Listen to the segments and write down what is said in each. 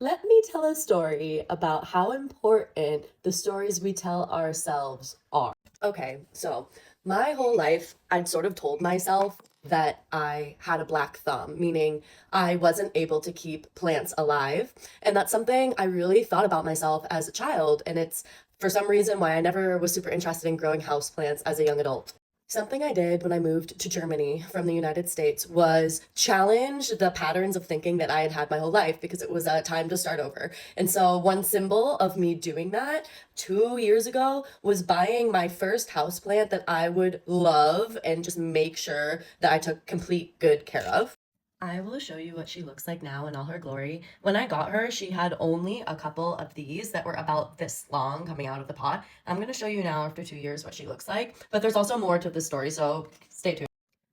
Let me tell a story about how important the stories we tell ourselves are. Okay, so my whole life, I'd sort of told myself that I had a black thumb, meaning I wasn't able to keep plants alive. And that's something I really thought about myself as a child. And it's for some reason why I never was super interested in growing houseplants as a young adult. Something I did when I moved to Germany from the United States was challenge the patterns of thinking that I had had my whole life because it was a time to start over. And so, one symbol of me doing that 2 years ago was buying my first houseplant that I would love and just make sure that I took complete good care of. I will show you what she looks like now in all her glory. When I got her, she had only a couple of these that were about this long coming out of the pot. I'm going to show you now after 2 years what she looks like, but there's also more to the story, so stay tuned.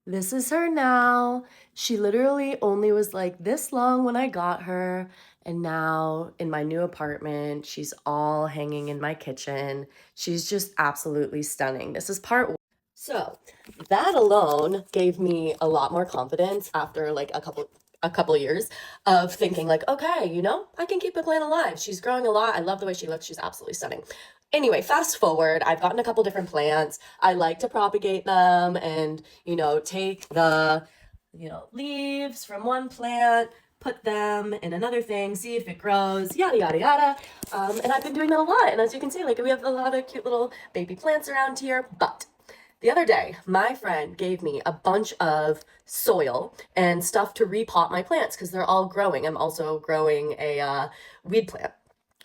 This is her now. She literally only was like this long when I got her, and now in my new apartment, she's all hanging in my kitchen. She's just absolutely stunning. This is part one. So, that alone gave me a lot more confidence after like a couple years of thinking like, okay, I can keep a plant alive. She's growing a lot. I love the way she looks. She's absolutely stunning. Anyway, fast forward, I've gotten a couple different plants. I like to propagate them and, take the, leaves from one plant, put them in another thing, see if it grows, yada, yada, yada. And I've been doing that a lot. And as you can see, like we have a lot of cute little baby plants around here, but the other day, my friend gave me a bunch of soil and stuff to repot my plants because they're all growing. I'm also growing a weed plant.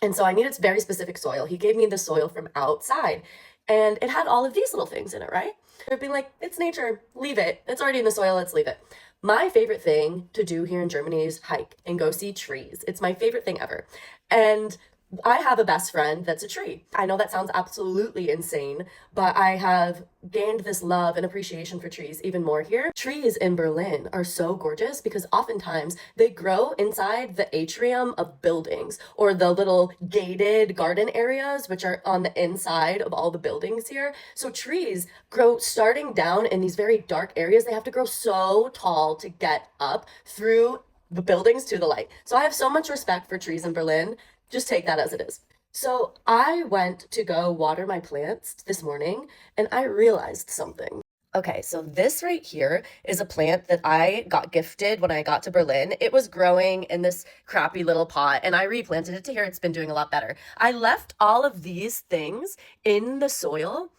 And so I needed very specific soil. He gave me the soil from outside and it had all of these little things in it, right? They'd be like, it's nature, leave it. It's already in the soil, let's leave it. My favorite thing to do here in Germany is hike and go see trees. It's my favorite thing ever. And I have a best friend that's a tree. I know that sounds absolutely insane, but I have gained this love and appreciation for trees even more here. Trees in Berlin are so gorgeous because oftentimes they grow inside the atrium of buildings or the little gated garden areas, which are on the inside of all the buildings here. So trees grow starting down in these very dark areas. They have to grow so tall to get up through the buildings to the light. So I have so much respect for trees in Berlin. Just take that as it is. So I went to go water my plants this morning and I realized something. Okay, so this right here is a plant that I got gifted when I got to Berlin. It was growing in this crappy little pot and I replanted it to here. It's been doing a lot better. I left all of these things in the soil.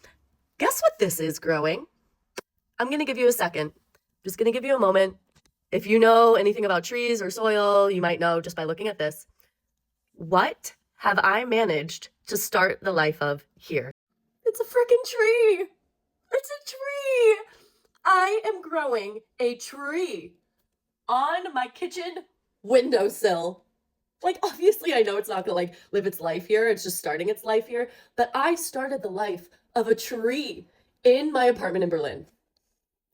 Guess what this is growing? I'm going to give you a second. Just going to give you a moment. If you know anything about trees or soil, you might know just by looking at this. What have I managed to start the life of here? It's a freaking tree. It's a tree. I am growing a tree on my kitchen windowsill. Like, obviously, I know it's not gonna like live its life here. It's just starting its life here. But I started the life of a tree in my apartment in Berlin.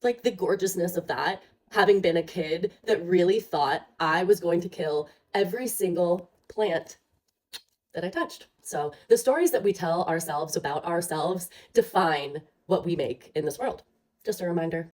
Like, the gorgeousness of that, having been a kid that really thought I was going to kill every single plant that I touched. So the stories that we tell ourselves about ourselves define what we make in this world. Just a reminder.